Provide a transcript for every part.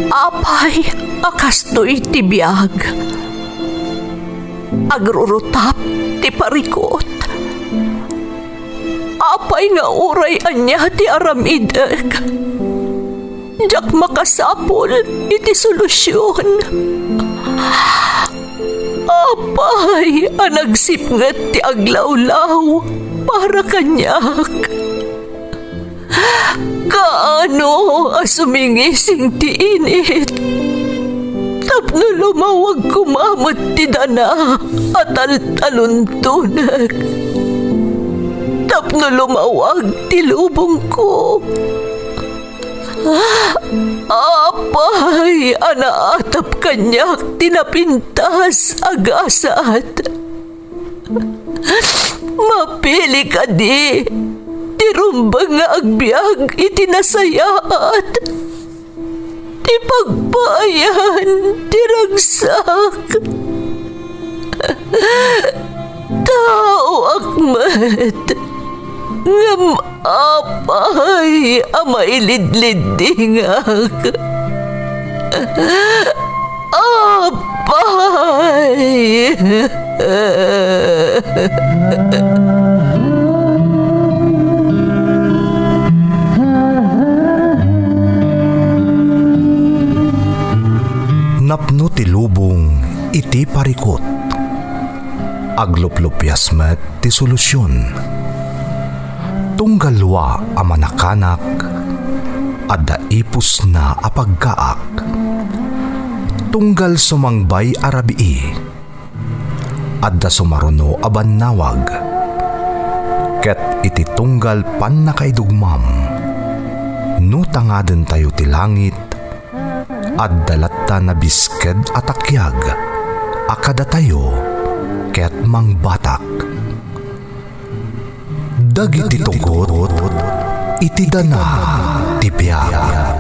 Apay, akastoy ti biyag. Agrurutap ti parikot. Apay nga uray anya ti aramideg. Jak makasapol iti solusyon. Apay, anagsipnget ti aglawlaw para kanyak. Kaano asumingising ti init. Tapno lumawag kumamot ti dana at taluntunak. Tapno lumawag ti lubong ko. Apay, anaatap kanyak tinapintas agasat. Mapili ka di. Tirumbang nga agbyag itinasayaat. Ti pagbayan, tiragsak. Tao akmat. Ngam apay, amailidlidingak. Apay. Napno ti lubong iti parikot. Agluplupyas met ti solusyon. Tunggalwa a manakanak, adda ipus na apagkaak. Tunggal sumangbay arabii, adda sumaruno abannawag. Ket iti tunggal pan nakaidugmam, no tangaden tayo ti langit, addalatta na bisked atakyag, akada tayo, ket mangbatak. Dagiti tugot, iti dana ti biyag.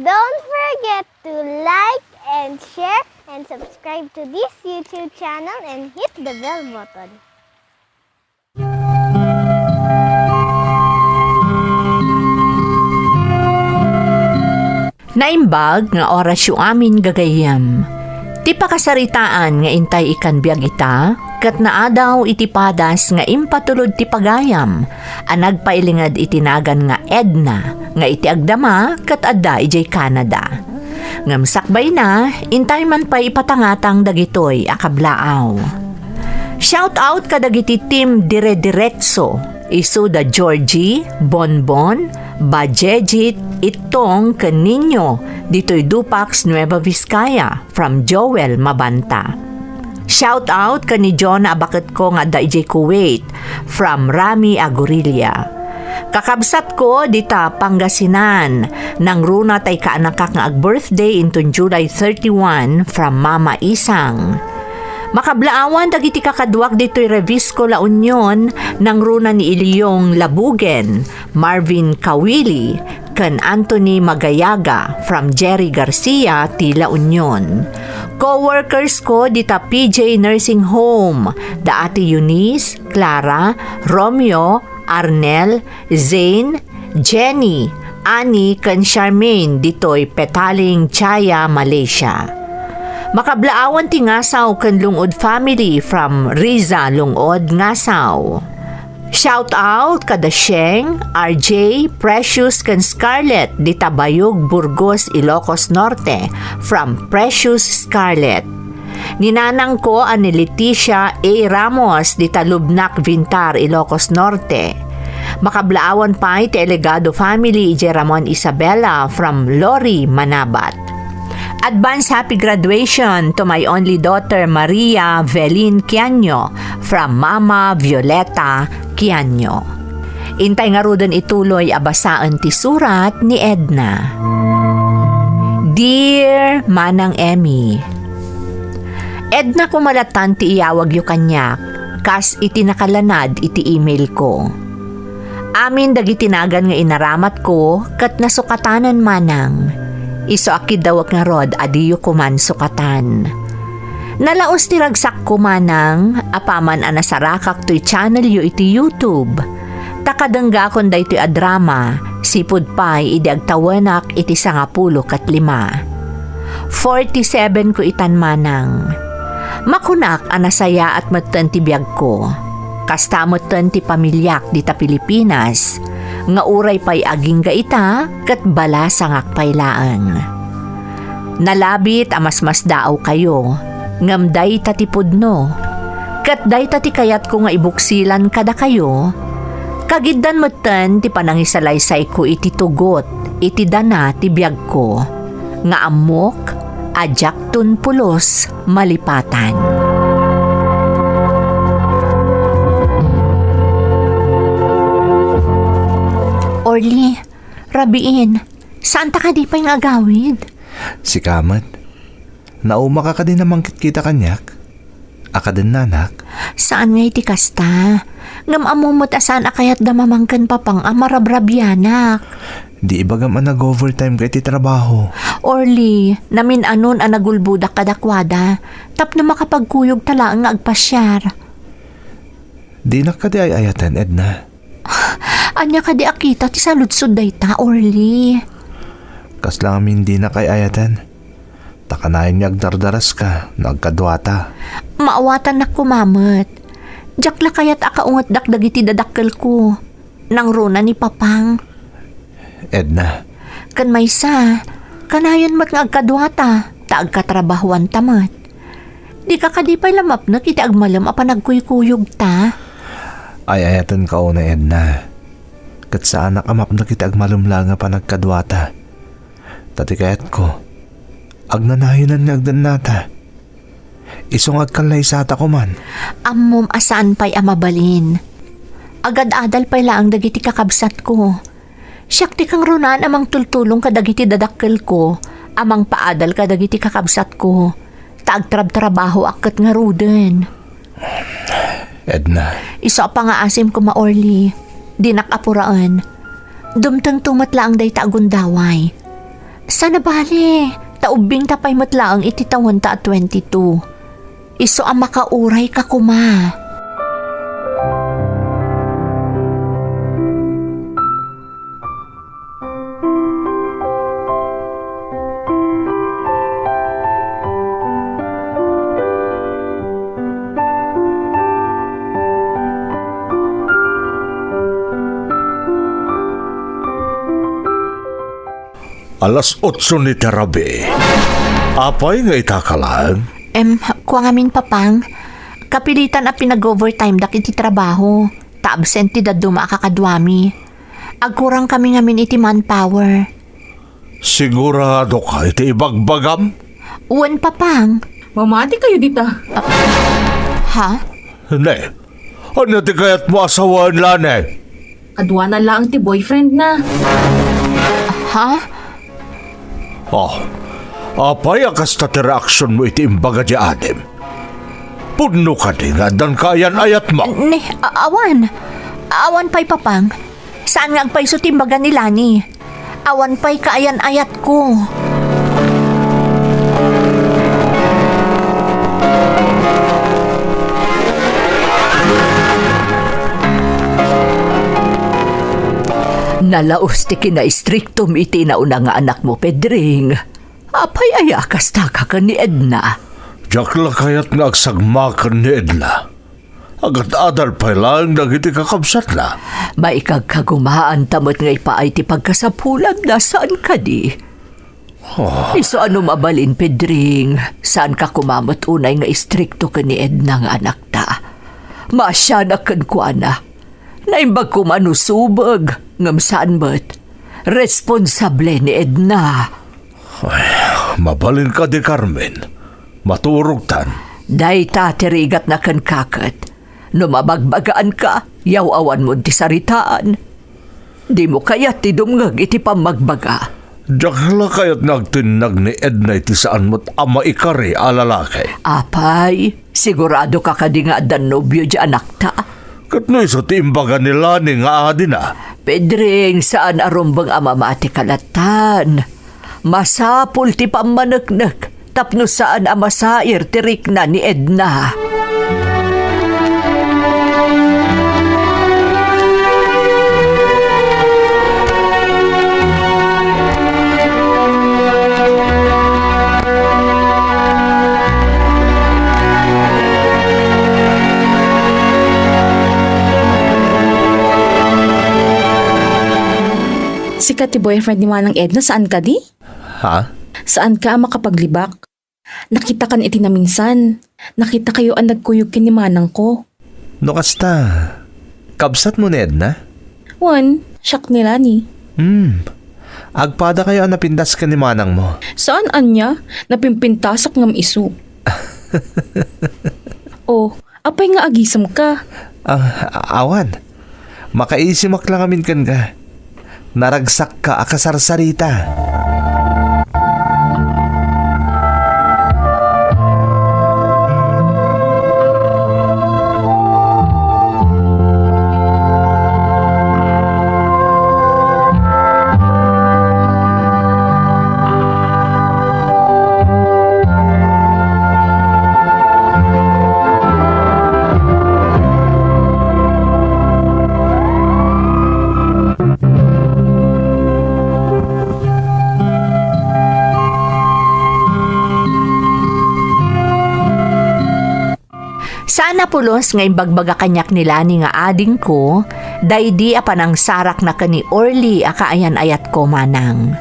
Don't forget to like and share and subscribe to this YouTube channel and hit the bell button. Naimbag nga oras yu amin gagayam. Ti pakasaritaan nga intay ikan biag ita, kat naadaw iti padas nga impatulod ti pagayam, anag pailingad itinagan nga Edna, nga iti agdama kat adda ijay Canada. Ngamsakbay na, intay man pa ipatangatang dagitoy akablaaw. Shout out kadagiti team dire-diretso, isu da Georgie, Bonbon, Bajejit, itong kaninyo, dito'y Dupax, Nueva Vizcaya, from Joel Mabanta. Shout out kani John Abaket ko nga da ijay Kuwait, from Rami Agurilia. Kakabsat ko dita Pangasinan, nang runa tay kaanakak nga ag-birthday intun July 31, from Mama Isang. Makablaawan dagiti kakadwak dito'y Revisco La Union nang runa ni Ilyong Labugen, Marvin Kawili, kan Anthony Magayaga from Jerry Garcia ti La Union. Co-workers ko dita PJ Nursing Home, da Ate Eunice, Clara, Romeo, Arnel, Zane, Jenny, Annie, kan Charmaine dito'y Petaling Chaya, Malaysia. Makablaawan ti Ngasaw kan Lungod family from Riza, Lungod, Ngasaw. Shout out kada Sheng, RJ, Precious kan Scarlett di Tabayog, Burgos, Ilocos Norte from Precious Scarlett. Ninanang ko ani Leticia A. Ramos di Talubnak, Vintar, Ilocos Norte. Makablaawan pa ti Elegado family ije Ramon Isabella from Lori, Manabat. Advance happy graduation to my only daughter Maria Velin Quianyo from Mama Violeta Quianyo. Intay nga rudan ituloy abasaan ti surat ni Edna. Dear Manang Emmy, Edna kumalatan ti iyawag yu kanyak, kas iti nakalanad iti email ko. Amin dagitinagan nga inaramat ko, kat nasukatanan manang. Iso akid dawak nga rod adiyo kuman sukatan. Nalaos ti ragsak ko manang, apaman anasarakak to'y channel yu iti YouTube. Takadangga kon da ito'y adrama, sipud pa'y idi agtawanak iti 15 kat 5. 47 ko itan manang. Makunak anasaya at matan ti biyag ko. Kasta matan ti pamilyak dita Pilipinas, nga uray pa'y aging gaita, kat bala sangak paylaan. Nalabit amas-mas daaw kayo, ngamday tatipudno. Kat day tati kayat ko nga ibuksilan kada kayo, kagiddan matan ti panangisalaysay ko iti tugot, iti dana ti biyag ko, nga amok, ajak tun pulos, malipatan. Orly, rabiin, saan ta ka di pa yung agawid? Si Kamat, nauma ka din namang kita kanyak. Aka din nanak. Saan nga iti kasta? Ngam amumot asan akayat damamangkan papang amarabrabyanak. Di ibagam ang nag-overtime ka iti trabaho. Orly, namin anon ang nagulbudak kadakwada, tap na makapagkuyog tala ang agpasyar. Di na ka di ayayatan, Edna. Anya ka di akita ti saludsod dayta, Orly. Kas lang amin di na kay ayatan. Takanayin niya agdardaras ka, nagkadwata. Maawatan na kumamat. Diyak la kayat akaungat dakdag iti dadakkel ko. Nang runa ni Papang. Edna. Kan maysa, kanayon mat nga agkadwata, ta agkatrabahuan tamat. Di ka kadipay lamap na kita agmalam apa nagkuykuyog ta. Ayayatan ka una, Edna. Kat saan nakamap na kita agmalumla nga pa nagkadwata. Tati kayat ko, agnanahinan nga agdan nata. Isong agkalay sa ata ko man. Ammom asaan pa'y amabalin. Agad-adal pa'y laang dagiti kakabsat ko. Siyak ti kang runan amang tultulong kadagiti dadakkel ko, amang paadal kadagiti kakabsat ko. Taagtrab-trabaho akat nga ruden. Edna. Iso pa nga asim ko maorli. Di nakapuraan. Dumtang tumatlaang day taagundaway. Sana bali, taubing tapay matlaang iti taon ta at 22. Iso ang makauray ka kuma. Alas 8 ni Terabi. Apay nga itakalan? Kuwang amin papang. Kapilitan a pinag-overtime dak iti trabaho. Ta-absent ti daduma kakadwami. Agkurang kami ngamin iti manpower. Sigurado ka iti ibagbagam? Uwan papang. Mamati kayo dita. Ha? Ne, ano di kaya't mo asawaan lane? Kadwanan lang ti boyfriend na. Ha? Apay akas ta ti reaksyon mo iti imbaga di adem. Puno ka di nga dan kayan ayat mo. Ne, awan. Awan pa'y papang. Saan nga agpay so timbaga ni Lani? Awan pa'y kaayan ayat ko. Nalaos ti kina-istriktom iti nauna nga anak mo, Pedring. Apay ayakas taka ka ni Edna. Diyak lang kaya't nga agsagmakan ni Edna. Agad-adal pa lang nagiti kakabsat na. Maikagkagumaan tamot nga ipaay ti pagkasapulan na saan ka di? Iso ano mabalin, Pedring? Saan ka kumamot unay nga istrikto ka ni Edna nga anak ta? Masyanak ko ana. Naimbag ko manusubag, ngam saan ba't? Responsable ni Edna. Ay, mabalin ka di Carmen. Maturog tan. Day tatirigat na kan kakat. No mabagbagaan ka, yaw awan mo di saritaan. Di mo kaya ti dumngag iti pamagbaga. Dakla kayat nagtinag ni Edna iti saan mo't ama ikari alalaki. Apay, sigurado ka kadi nga adan nobyo di anak ta. Katno iso ti imbaga nila ni nga adi na. Pedring saan arumbang amama ti kalatan. Masapul ti pamanagnak, tapno saan amasair ti rikna ni Edna. Sikat ti boyfriend ni Manang Edna, saan ka di? Ha? Saan ka makapaglibak? Nakita kan iti na minsan. Nakita kayo ang nagkuyog kin ni Manang ko. No kasta, kabsat mo ni Edna? Shock nila ni. Agpada kayo ang napindas ka ni manang mo. Saan anya? Napimpintasak ngam isu. Oh, apay nga agisam ka. Awan, makaisimak lang amin kan ka. Naragsak ka akasarsarita. Sana pulos nga imbagbaga kanyak nila ni nga ading ko, daydi apanang sarak na kani Orly akaayan ayat ko manang.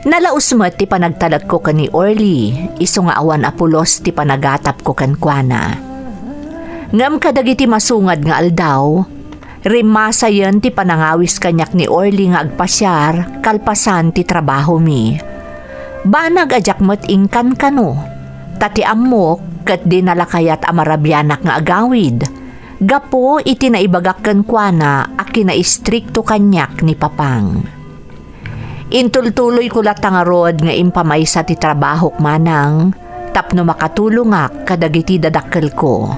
Nalausmat ti panagtalag ko kani Orly, iso nga awan apulos ti panagatap ko kankwana. Ngam kadagiti masungad nga aldaw, rimasa yan ti panangawis kanyak ni Orly nga agpasyar, kalpasan ti trabaho mi. Banag ajak mo't ingkan kano, tati amok, kat dinalakayat amarabyanak nga agawid. Gapo iti naibagakkan kwa na aki na istrikto kanyak ni Papang. Intultuloy ko latangarod nga impamaysa ti trabahok manang, tapno makatulungak kadagiti dadakkel ko.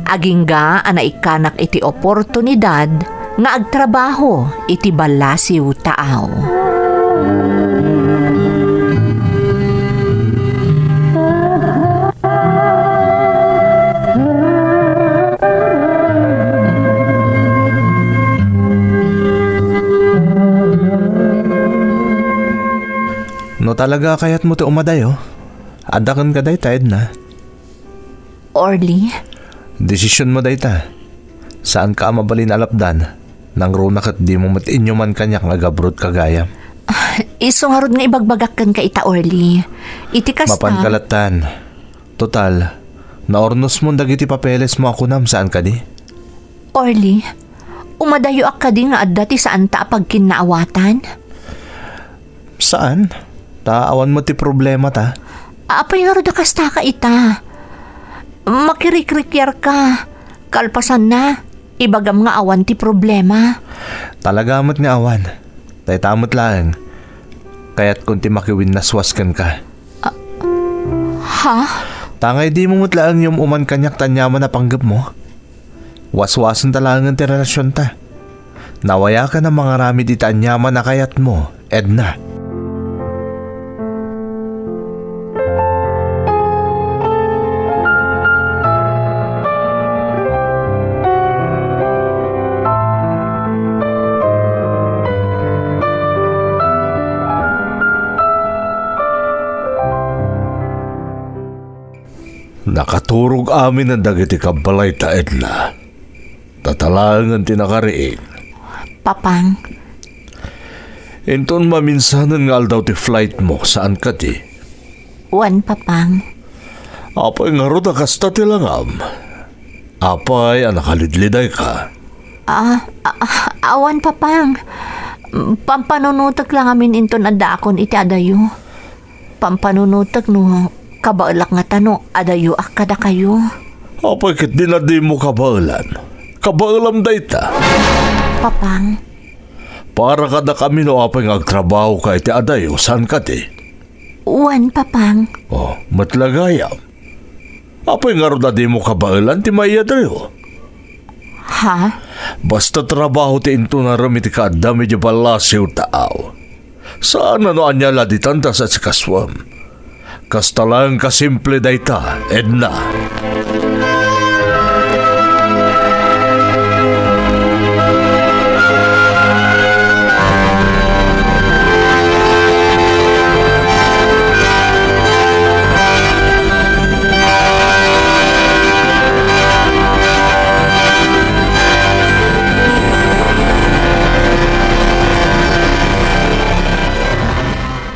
Agingga anaikanak iti oportunidad nga agtrabaho iti balasiw taaw. No talaga kayat mo ti umaday oh. Adakan ka day taed na. Orly? Desisyon mo day ta. Saan ka mabalin alapdan? Nang runak at di mo matinyo man kanyak nga gabrod kagayam. Isungarod nga ibagbagakkan ka ita Orly. Iti kasta. Mapankalatan. Total, naornos mo dagiti papeles mo ako nam saan ka di? Orly, umadayo ak ka di nga adda ti saan ta pagkinaawatan? Saan? Taawan mo ti problema ta. Apay nga roda kasta ka ita. Makirikrikyar ka. Kalpasan na. Ibagam nga awan ti problema. Talagamot nga awan. Taytamot lang. Kaya't kunti makiwin naswaskan ka. Ha? Tangay di mo mutlaan yung uman kanyak tanyaman na panggap mo. Waswasan talangan ti relasyon ta. Nawaya ka ng mga rami di tanyaman na kayat mo, Edna. Nakaturog amin ang dagiti kabalay ta Edna. Tatalangan tinakariin. Papang, Inton maminsanan nga aldaw ti flight mo saan ka di? wan papang. Apay nga ro kasta ti langam. Apay nakalidliday ka. Awan papang. Pampanunutak lang amin inton adda akon iti adayo. Pampanunutak no kabaalak nga tano adayo kada kayo. Apay kit di na di mo kabaalan. Kabaalam day ta. Papang, Para kada kami no apay ngagtrabaho ka iti adayo, saan ka ti? Uwan, papang. Oh, matlagayam. Apay nga ro na di mo kabailan ti maya dayo. Ha? Basta trabaho ti into na ram iti kada medyo balasiw taaw. Saan ano anyala di tandas at si kaswam? Kasta lang kasimple dayta, Edna.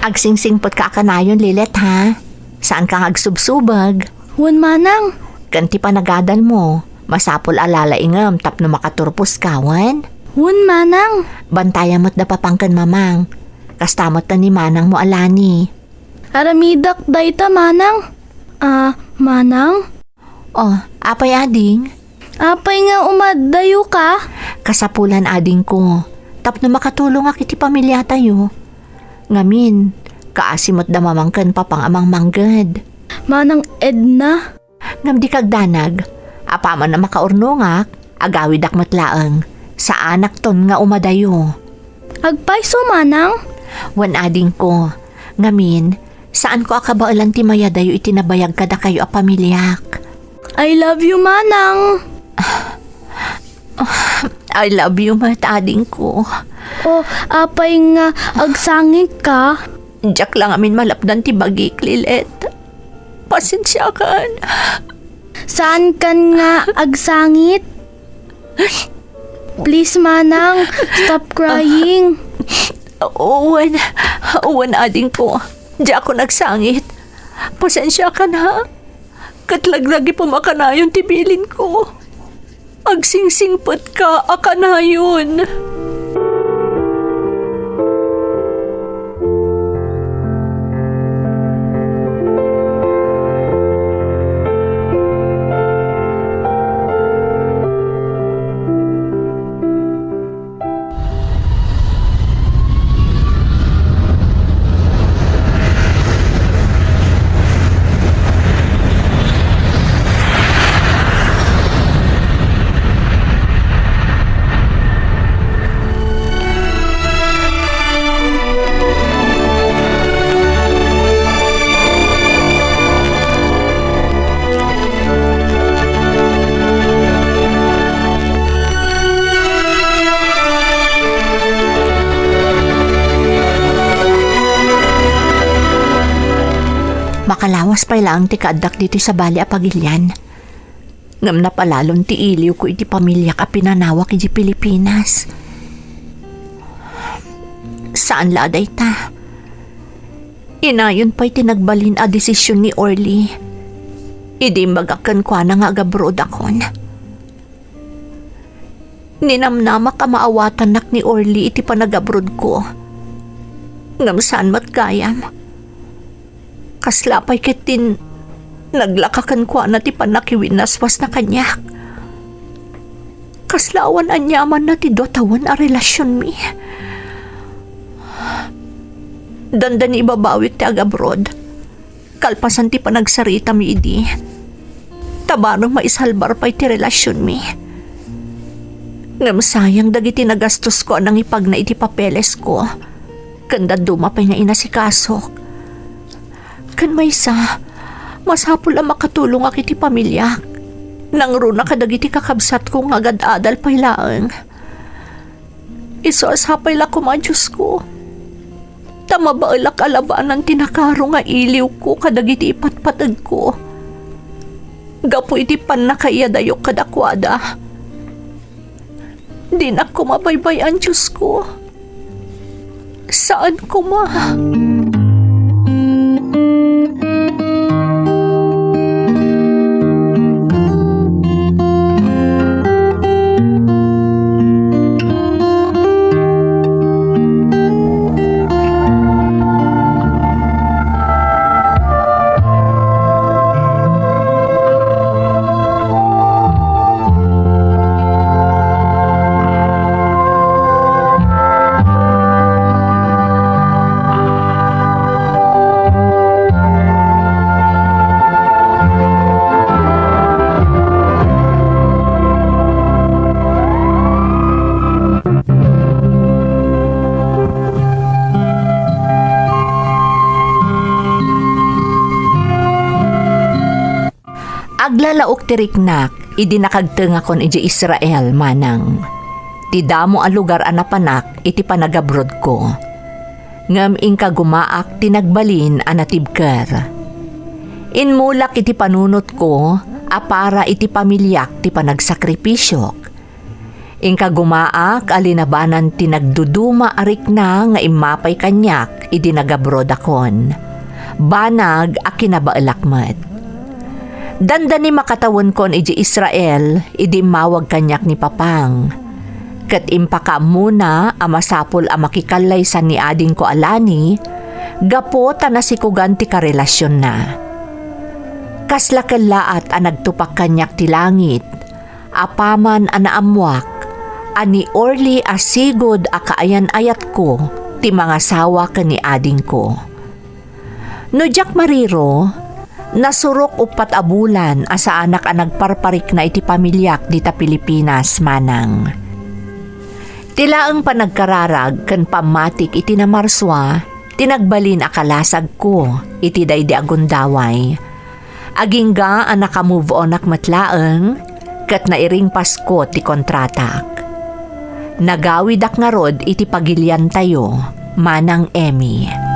Agsingsingpot ka kanayon, Lilet, ha? Saan ka agsubsubag? Wan manang. Kanti pa nagadal mo. Masapol alala ingam tapno makaturpos kawan. Wan manang. Bantayan mo't da papangkan mamang. Kastamot na ni manang mo alani. Aramidak dayta manang. Manang? Oh, apay ading. Apay nga umaddayo ka? Kasapulan ading ko. Tapno makatulong akiti pamilya tayo. Ngamin, kaasimot da mamangkan papang amang manggad. Manang Edna? Ngam di kagdanag, apaman na makaurnongak, agawid ak matlaang, sa anak ton nga umadayo. Agpaiso manang? Wan ading ko, ngamin, saan ko akabailan ti mayadayo itinabayag kada kayo a pamilyak. I love you manang. I love you, mat ading ko. O apay nga agsangit ka? Diyak lang amin malapdan ti bagik, Lilet. Pasensya kan. Saan kan nga agsangit? Please manang, stop crying. Uwan ading ko. Diyak ako nagsangit. Pasensya ka na. Katlaglagi pumakanayon ti bilin ko. Agsingsingpot ka, akanayon. Makalawas pa lang ti kaadak dito sa bali a pagilyan. Ngam na palalon ti iliw ko iti pamilya ka pinanawak iti Pilipinas. Saan laday ta? Inayon pa'y tinagbalin a desisyon ni Orly. Idi magakan kwa na nga agabroad akon. Ninamnama ka maawatan nak ni Orly iti panagabroad ko. Ngam saan matgayam. Kaslapay kitin naglakakan kwa na ti panakiwinaswas na kanyak. Kaslawan anyaman na ti dotawan a relasyon mi. Dandan ibabawik ti agabroad. Kalpasan ti panagsarita mi idi. Tabarang maisalbar pa'y ti relasyon mi. Ngam sayang dagiti nagastos ko anang ipag na iti papeles ko. Kanda dumapay nga inasikasok. Kan may sa, masapul ang makatulong ak iti pamilya. Nang runa kadagiti kakabsat ko nga agad-adal pa'y laang. Isasapay la kumadyos ko. Tamabailak alabaan ang tinakaro nga iliw ko kadagiti ipatpatag ko. Gapo iti pan na kaya dayok kadakwada. Di na ko mabaybay ang Diyos ko. Saan ko ma? Aglalaok tiriknak, idi nakagtenga kon iji Israel manang. Ti damo a lugar a napanak, iti panagabrod ko. Ngam ingka gumaak tinagbalin a natibker. Inmulak iti panunot ko, para iti pamilyak ti panagsakripisyok. Ingka gumaak alinabanan tinagduduma arik na nga imapay kanyak idi nagabrod akon. Banag a kinabaelakmet. Dandani makatawon kon iji Israel, idi mawag kanyak ni Papang. Kat impaka muna amasapol a makikalay sa ni ading ko alani, gapo ta nasikugan ti karelasyon na. Kaslakalaat a nagtupak kanyak ti langit, apaman a naamwak, ani Orly asigod a kaayan-ayat ko, ti mga sawa ka ni ading ko. No jak mariro, nasurok upat abulan asa anak a nagparparik na iti pamilyak dita Pilipinas manang. Tilaang panagkararag kan pamatik iti namarswa, tinagbalin akalasag ko iti daydi agundaway. Agingga ang nakamove on akmatlaeng, kat nairing Pasko ti kontratak. Nagawidak nga rod iti pagilyan tayo, manang Emmy.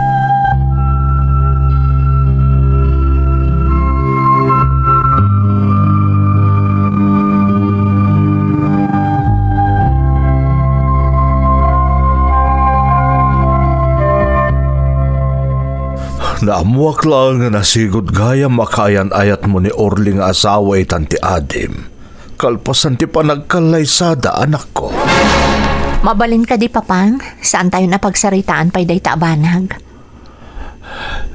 Naamuak lang nga nasigod gaya makayan-ayat mo ni Orly nga asawa itan ti Adim. Kalpasan ti panagkalay sada anak ko. Mabalin ka di Papang, saan tayo napagsaritaan pa'y dayta abanag?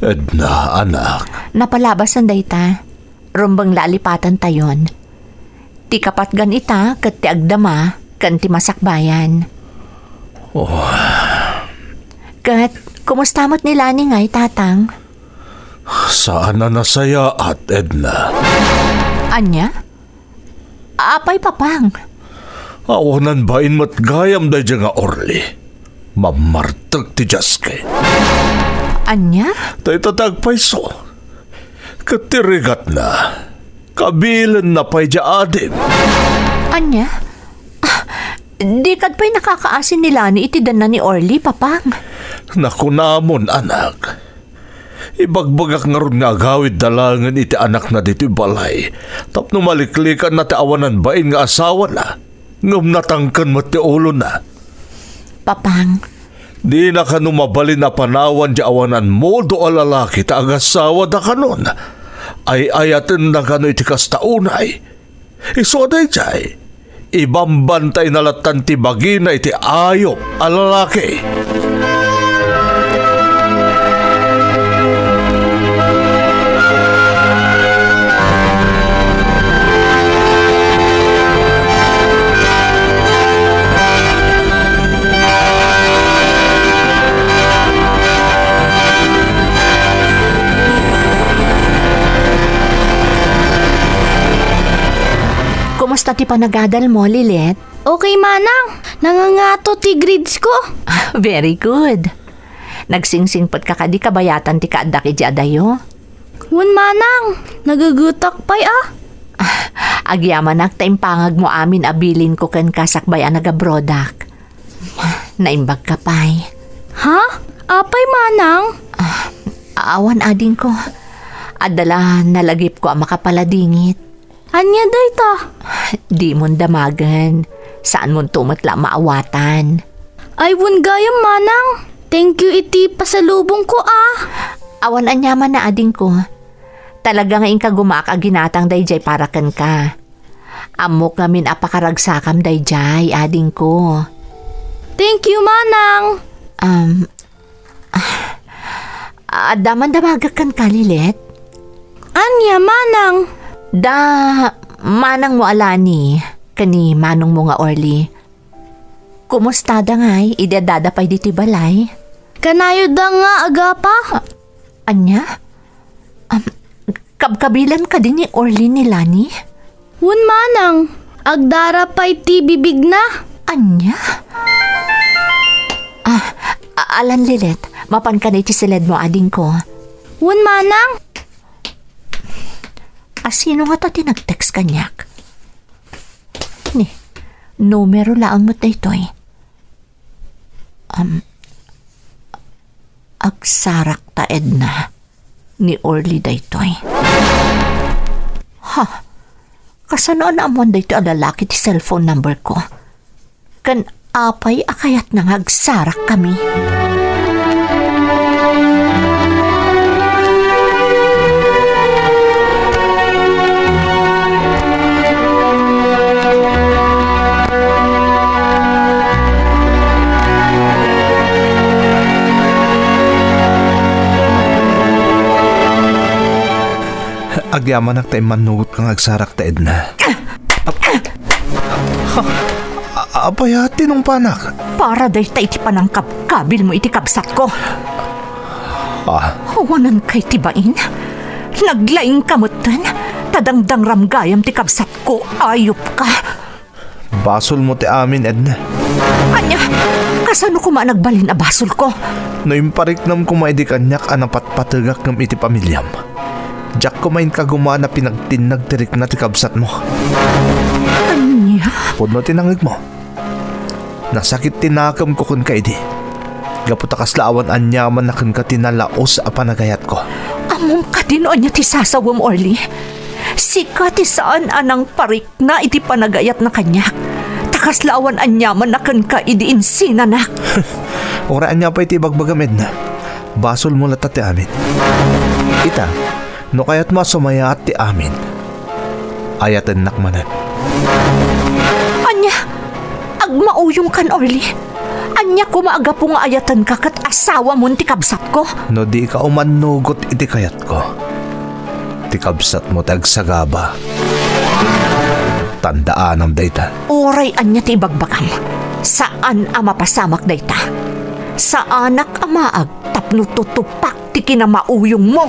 Edna, anak. Napalabasan dayta, rumbang lalipatan tayon. Ti kapat gan ita, kat ti agdama, kan ti masakbayan. Kat, kumusta mo't nila ni ngay, tatang? Saan na nasaya at Edna? Anya? Apay Papang. Awanan bain mat gayam da nga Orly. Mamartag ti Jaske. Anya? Tay tatagpay so. Katirigat na. Kabilan na pa'y Adim. Anya? Di kad pa'y nakakaasin nila ni itidan na ni Orly, Papang. Nakunamon, anak. Ibagbagak nga ron nga agawid dalangan iti anak na dito balay. Tapno maliklikan na ti awanan bain nga asawa na. Ngam natangkan mo ti ulo na. Papang. Di na ka numabalin na panawan di awanan mo do alalaki ta agasawa da kanon. Ay ayatin na kano iti kastaunay. Isoday jay. Ibambantay na latan ti bagina iti ayop alalaki. Kumusta ti panagadal mo, Lilet? Okay, Manang. Nangangato ti grades ko. Very good. Nagsingsingpot ka kadi kabayatan ti kaadak iti adayo? Wan, Manang. Nagagutak pa'y Agyaman taimpangag mo amin abilin ko ken kasakbayan nagabrodak. Naimbag ka pa'y. Ha? Apay, Manang? Awan ading ko. Adala nalagip ko ang makapaladingit. Anya dayta? Di mon damagan. Saan mon tumatla maawatan? Ay, wan gayam, Manang. Thank you iti pasalubong ko Awan anyaman na ading ko. Talaga nga ka gumak ginatang dayjay para kan ka. Amok ngamin apakaragsakam dayjay ading ko. Thank you, Manang. Daman damagak kan ka, Lilet? Anya, Manang? Manang mo alani, kani manong mo nga Orly. Kumusta da ngay, idadada pa'y diti balay? Kanayo da nga agapa? Anya? Kabkabilan ka din ni Orly ni Lani? Wan, Manang. Agdara pa'y ti bibig na. Anya? Alan Lilet, mapan ka na iti silid mo ading ko. Wan, Manang. Asino nga ta tinag-text kanyak? Ni, numero lang mo daytoy. Agsarak ta Edna ni Orly daytoy. Ha, kasano na amon dayto ang lalaki ti cellphone number ko? Kan apay akayat nang agsarak kami. Agyaman ak tayo manugot kang agsarak ta Edna. Apayati nung panak. Para day ta iti panangkap kabil mo iti kabsat ko. Hawanan kay tibain. Naglaing kamutan. Tadangdang ramgayam ti kabsat ko. Ayop ka. Basol mo ti amin Edna. Anya, kasano ko nagbalin a basol ko? No imparik nam kumaidi kanyak anapat patagak ng iti pamilyam. Jack kumain ka gumana pinagtinag tirik na ti kabsat mo. Anya? Pudno tinangig mo. Nasakit tinakam ko kun kaidi. Gaputakas laawan anyaman na kun ka tinalaos a panagayat ko. Amom ka din o niya ti sasawam Orly. Sika ti saan anang parik na iti panagayat na kanyak. Takas laawan anyaman na kun ka idi insinanak. Oraan niya pa iti bagbagamid na. Basol mo latat ti amin. Ita, no kaya't masumaya at ti amin. Ayatan nakmanan. Anya, agmauyong kan Orly. Anya kumaaga po nga ayatan ka kat asawa mo ti kabsat ko. No di ka umanugot iti kayat ko. Ti kabsat mo tagsagaba. Tandaan ang dayta. Oray anya ti ibagbakam. Saan ang mapasamak dayta? Sa anak amaag tapno tutupak ti kinamauyong mo.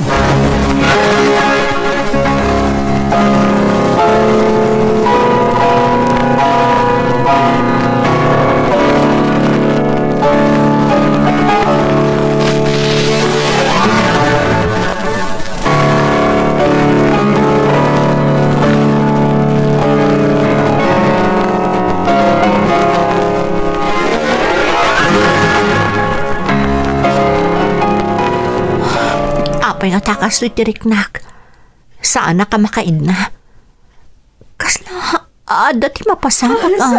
Apay nga takas iti riknak. Saan na ka makain na? Kasla, dati mapasamak ang...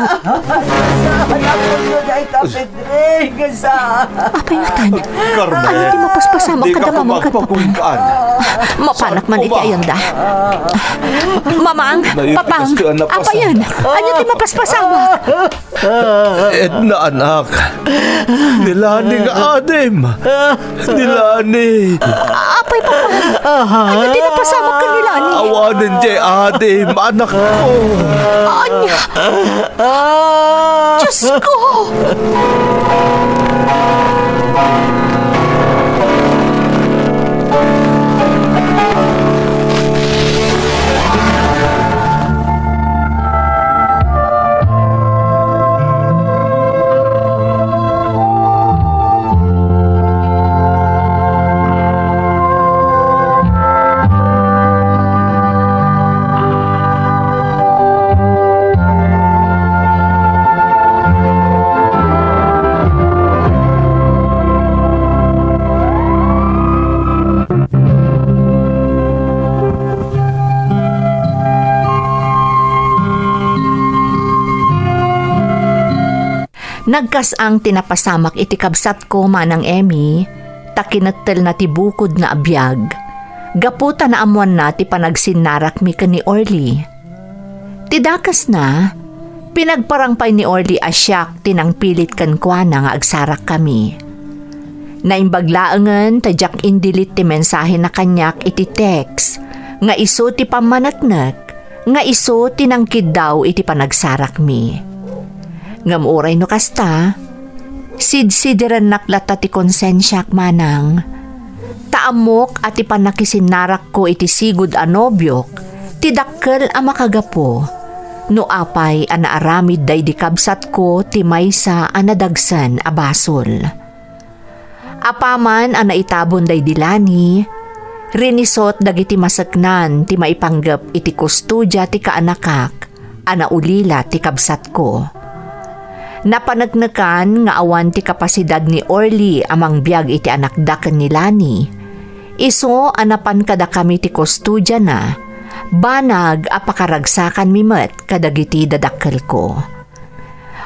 Apay nga tanya. Dati mapaspasamak ka damamang katpapan. Mapanak man iti ayanda. Mamang, papang, apayan. Anya ti mapaspasamak. Edna anak. Nilani nga adem. Nilani. Apay papang. Anya ti napasamak ka nilani. Awanin jay adem. Anak ko. Anya. Diyos ko. Nagkas ang tinapasamak iti kabsat ko manang Emmy, takinattel na ti bukod nga abiyag. Gaputa na amuan na ti panagsinarak mi ka ni Orly. Tidakas na, pinagparangpay ni Orly asyak tinangpilit kan kwa na nga agsarak kami. Naimbaglaangan tadyak indilit ti mensahe na kanyak iti text, nga iso ti pamanatnak, nga iso tinangkid daw iti panagsarak mi. Ngamuray no kasta, sidsidiran naklata ti konsensyak manang. Taamok at ipanakisinarak ko iti sigud a nobyok, ti dakkel a makagapo. No apay a naaramid day di kabsat ko ti maysa a nadagsan a basol. Apaman a naitabon day dilani, Rinisot dagiti masaknan ti maipanggap iti kustudya ti kaanakak, anaulila ti kabsat ko. Napanagnakan nga awan ti kapasidad ni Orly amang biag iti anakdaken ni Lani. Iso anapan kada kami ti kustudya na, banag apakaragsakan mimet kadagiti dadakkel ko.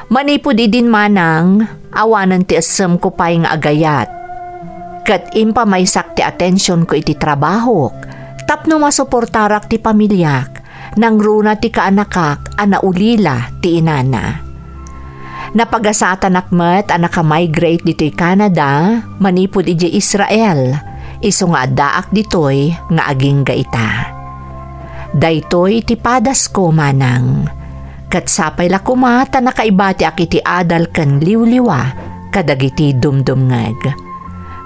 Manipod idin manang, awanan ti asem ko pay nga agayat. Kat impa may sakti atensyon ko iti trabaho, tapno masuportarak ti pamilyak, nang runa ti kaanakak, anaulila ti inana. Napagasatan akmet anaka-migrate dito'y Canada, manipod iti Israel, iso nga daak dito'y nga aging gaita. Daytoy ti padas ko manang, kat sapay la kumata nakaibati akiti adal kan liwliwa, kadagiti dumdumngag.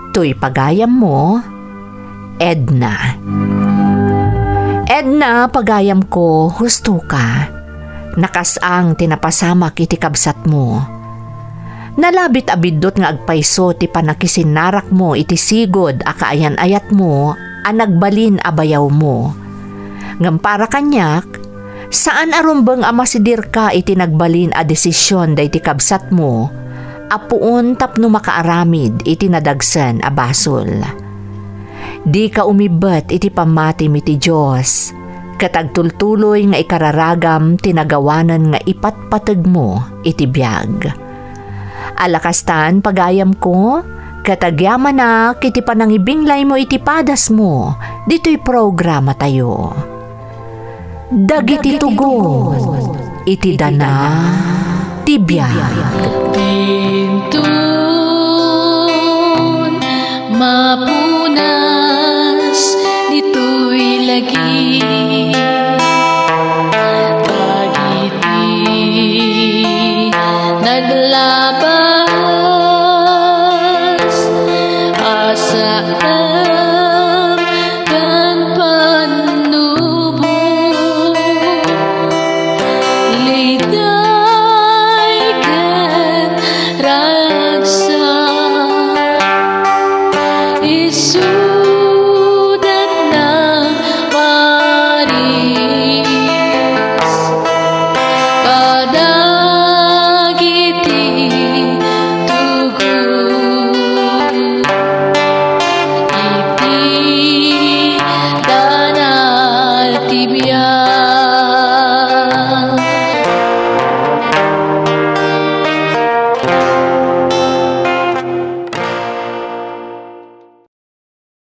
To'y pagayam mo, Edna. Edna, pagayam ko, husto ka. Nakasang tinapasamak iti kabsat mo. Nalabit abidot nga agpayso ti panakisinarak mo iti sigod akaayan-ayat mo, anagbalin abayaw mo. Ngam para kanyak, saan arumbang amasidir ka iti nagbalin a desisyon day ti kabsat mo, apuon tapno makaaramid iti nadagsan a basol. Di ka umibet iti pamati mi ti Diyos, katagtultuloy nga ikararagam tinagawanan nga ipatpatag mo iti biag. Alakastan pagayam ko, katagyaman na kiti panangibinglay mo iti padas mo, dito'y programa tayo. Dagiti tugon, iti dana, ti biag. Mapunan